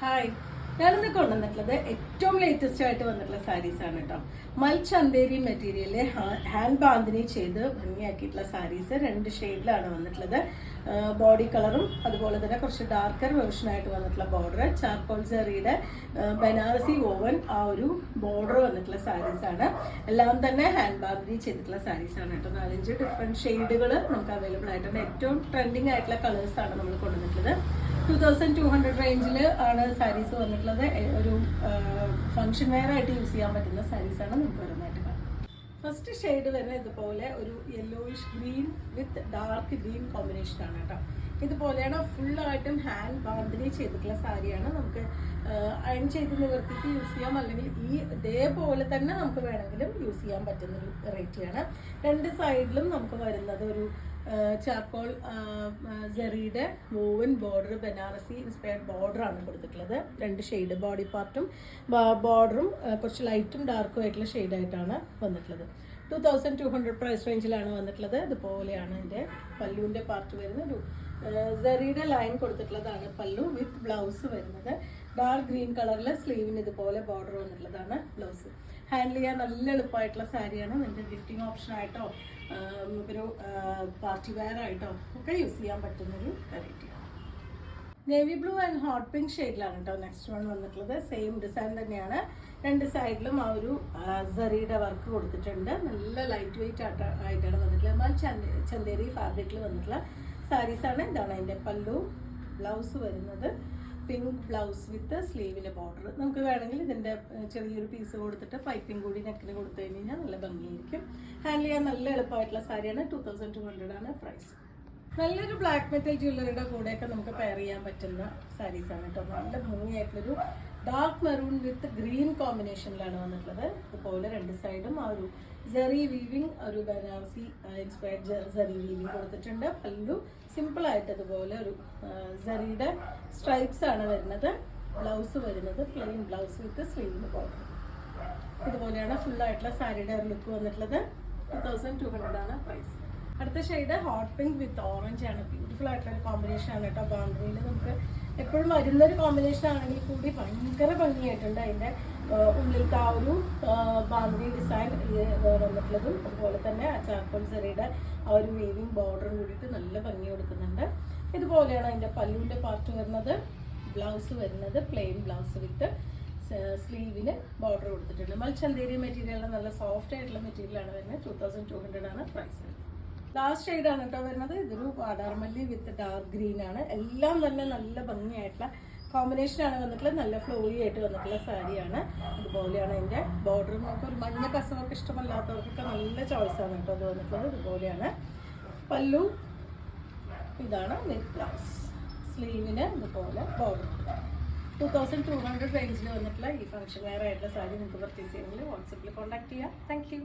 Hi, ഞാനിന്ന് കൊണ്ടുവന്നിട്ടുള്ളത് ഏറ്റവും ലേറ്റസ്റ്റ് ആയിട്ട് വന്നിട്ടുള്ള സാരീസ് ആണ് കേട്ടോ. മൽ ചന്തേരി മെറ്റീരിയലില് ഹാൻഡ് ബാന്തിനി ചെയ്ത് ഭംഗിയാക്കിയിട്ടുള്ള സാരീസ് 2 ഷെയ്ഡിലാണ് വന്നിട്ടുള്ളത്. ബോഡി കളറും അതുപോലെ തന്നെ കുറച്ച് ഡാർക്കർ വേർഷൻ ആയിട്ട് വന്നിട്ടുള്ള ബോർഡർ, ചാർക്കോൾ സെറിയുടെ ബനാറസി ഓവൻ ആ ഒരു ബോർഡർ വന്നിട്ടുള്ള സാരീസ് ആണ്. എല്ലാം തന്നെ ഹാൻഡ് ബാന്തിനി ചെയ്തിട്ടുള്ള സാരീസ് ആണ് കേട്ടോ. 4-5 ഡിഫറെന്റ് ഷെയ്ഡുകൾ നമുക്ക് അവൈലബിൾ ആയിട്ടുണ്ട്. ഏറ്റവും ട്രെൻഡിങ് ആയിട്ടുള്ള കളേഴ്സ് ആണ് നമ്മൾ കൊണ്ടുവന്നിട്ടുള്ളത്. 2200 റേഞ്ചിൽ ആണ് സാരീസ് വന്നിട്ടുള്ളത്. ഒരു ഫംഗ്ഷൻ വെയർ ആയിട്ട് യൂസ് ചെയ്യാൻ പറ്റുന്ന സാരീസ് ആണ് നമുക്ക് വരുന്നതായിട്ട് കാണാം. ഫസ്റ്റ് ഷെയ്ഡ് വരുന്നത് ഇതുപോലെ ഒരു യെല്ലോയിഷ് ഗ്രീൻ വിത്ത് ഡാർക്ക് ഗ്രീൻ കോമ്പിനേഷൻ ആണ് കേട്ടോ. ഇതുപോലെയാണ് ഫുള്ളായിട്ടും ഹാൻഡ് ബാന്തിനി ചെയ്തിട്ടുള്ള സാരിയാണ്. നമുക്ക് അയൺ ചെയ്ത് നിവർത്തിക്ക് യൂസ് ചെയ്യാം, അല്ലെങ്കിൽ ഇതേപോലെ തന്നെ നമുക്ക് വേണമെങ്കിലും യൂസ് ചെയ്യാൻ പറ്റുന്നൊരു വെറൈറ്റിയാണ്. 2 സൈഡിലും നമുക്ക് വരുന്നത് ഒരു ചാർക്കോൾ ജെറിയുടെ woven border, Banarasi inspired border ആണ് കൊടുത്തിട്ടുള്ളത്. 2 ഷെയ്ഡ്, ബോഡി പാർട്ടും ബോർഡറും കുറച്ച് ലൈറ്റും ഡാർക്കും ആയിട്ടുള്ള ഷെയ്ഡായിട്ടാണ് വന്നിട്ടുള്ളത്. 2200 പ്രൈസ് റേഞ്ചിലാണ് വന്നിട്ടുള്ളത്. ഇതുപോലെയാണ് എൻ്റെ പല്ലുവിൻ്റെ പാർട്ട് വരുന്നത്. ജെറിയുടെ ലൈൻ കൊടുത്തിട്ടുള്ളതാണ് പല്ലു വിത്ത് ബ്ലൗസ് വരുന്നത്. ഡാർക്ക് ഗ്രീൻ കളറിൽ സ്ലീവിന് ഇതുപോലെ ബോർഡർ വന്നിട്ടുള്ളതാണ് ബ്ലൗസ്. ഹാൻഡിൽ ചെയ്യാൻ നല്ല എളുപ്പമായിട്ടുള്ള സാരിയാണ്. നിങ്ങൾക്ക് ഗിഫ്റ്റിംഗ് ഓപ്ഷൻ ആയിട്ടോ നമുക്കൊരു പാർട്ടി വെയർ ആയിട്ടോ ഒക്കെ യൂസ് ചെയ്യാൻ പറ്റുന്നൊരു വെറൈറ്റിയാണ്. Navy blue and hot pink ഷെയ്ഡിലാണ് കേട്ടോ നെക്സ്റ്റ് വൺ വന്നിട്ടുള്ളത്. സെയിം ഡിസൈൻ തന്നെയാണ്. 2 സൈഡിലും ആ ഒരു സെറിയുടെ വർക്ക് കൊടുത്തിട്ടുണ്ട്. നല്ല ലൈറ്റ് വെയിറ്റ് ആയിട്ടാണ് വന്നിട്ടുള്ളത്. മൽ ചന്തേരി ഫാബ്രിക്കിൽ വന്നിട്ടുള്ള സാരീസാണ്. ഇതാണ് അതിൻ്റെ പല്ലു. ബ്ലൗസ് വരുന്നത് പിങ്ക് ബ്ലൗസ് വിത്ത് സ്ലീവിൻ്റെ ബോർഡർ. നമുക്ക് വേണമെങ്കിൽ ഇതിൻ്റെ ചെറിയൊരു പീസ് കൊടുത്തിട്ട് പൈപ്പിംഗ് കൂടി നെക്കിന് കൊടുത്തു കഴിഞ്ഞാൽ നല്ല ഭംഗിയായിരിക്കും. ഹാൻഡിൽ ചെയ്യാൻ നല്ല എളുപ്പമായിട്ടുള്ള സാരിയാണ്. 2200 ആണ് പ്രൈസ്. നല്ലൊരു ബ്ലാക്ക് മെറ്റൽ ജ്വല്ലറിയുടെ കൂടെയൊക്കെ നമുക്ക് പെയർ ചെയ്യാൻ പറ്റുന്ന സാരീസാണ് കേട്ടോ. നല്ല ഭംഗിയായിട്ടുള്ളൊരു ഡാർക്ക് മെറൂൺ വിത്ത് ഗ്രീൻ കോമ്പിനേഷനിലാണ് വന്നിട്ടുള്ളത്. ഇതുപോലെ 2 സൈഡും ആ ഒരു ജെറി വീവിങ്, ഒരു ബനാറസി ഇൻസ്പയർഡ് ജെറി വീവിങ് കൊടുത്തിട്ടുണ്ട്. പല്ലു സിമ്പിൾ ആയിട്ട് ഇതുപോലെ ഒരു ജെറിയുടെ സ്ട്രൈപ്സ് ആണ് വരുന്നത്. ബ്ലൗസ് വരുന്നത് പ്ലെയിൻ ബ്ലൗസ് വിത്ത് സ്ലീവിന് ബോർഡർ. ഇതുപോലെയാണ് ഫുൾ ആയിട്ടുള്ള സാരിയുടെ ഒരു ലുക്ക് വന്നിട്ടുള്ളത്. 2200 ആണ് പ്രൈസ്. അടുത്ത ഷെയ്ഡ് ഹോട്ട് പിങ്ക് വിത്ത് ഓറഞ്ച് ആണ്. ബ്യൂട്ടിഫുൾ ആയിട്ടുള്ള ഒരു കോമ്പിനേഷൻ ആണ് കേട്ടോ. ബാന്തിനിയിൽ നമുക്ക് എപ്പോഴും വരുന്നൊരു കോമ്പിനേഷൻ ആണെങ്കിൽ കൂടി ഭയങ്കര ഭംഗിയായിട്ടുണ്ട്. അതിൻ്റെ ഉള്ളിലത്തെ ആ ഒരു ബാന്തിനി ഡിസൈൻ വന്നിട്ടുള്ളതും അതുപോലെ തന്നെ ചാർക്കോൾ സെറിയുടെ ആ ഒരു വീവിങ് ബോർഡറും കൂടിയിട്ട് നല്ല ഭംഗി കൊടുക്കുന്നുണ്ട്. ഇതുപോലെയാണ് അതിൻ്റെ പല്ലുവിൻ്റെ പാർട്ട് വരുന്നത്. ബ്ലൗസ് വരുന്നത് പ്ലെയിൻ ബ്ലൗസ് വിത്ത് സ്ലീവിന് ബോർഡർ കൊടുത്തിട്ടുണ്ട്. മൽ ചന്തേരി മെറ്റീരിയൽ നല്ല സോഫ്റ്റ് ആയിട്ടുള്ള മെറ്റീരിയലാണ് വരുന്നത്. 2200 ആണ് പ്രൈസ്. ലാസ്റ്റ് ഷെയ്ഡാണ് കേട്ടോ വരുന്നത്. ഇതൊരു വാടാർമല്ലി വിത്ത് ഡാർക്ക് ഗ്രീൻ ആണ്. എല്ലാം തന്നെ നല്ല ഭംഗിയായിട്ടുള്ള കോമ്പിനേഷനാണ് വന്നിട്ടുള്ളത്. നല്ല ഫ്ലോയി ആയിട്ട് വന്നിട്ടുള്ള സാരിയാണ്. അതുപോലെയാണ് അതിൻ്റെ ബോർഡർ. നമുക്ക് ഒരു മഞ്ഞ കസവൊക്കെ ഇഷ്ടമല്ലാത്തവർക്കൊക്കെ നല്ല ചോയ്സാണ് കേട്ടോ അത് വന്നിട്ടുള്ളത്. ഇതുപോലെയാണ് പല്ലു. ഇതാണ് വിത്ത് ബ്ലൗസ്. സ്ലീവിന് ഇതുപോലെ ബോർഡർ. 2200 റേഞ്ചിൽ വന്നിട്ടുള്ള ഈ ഫംഗ്ഷൻ വെയർ ആയിട്ടുള്ള സാരി നിങ്ങൾക്ക് പർച്ചേസ് ചെയ്യണമെങ്കിൽ വാട്സപ്പിൽ കോൺടാക്ട് ചെയ്യാം. Thank you.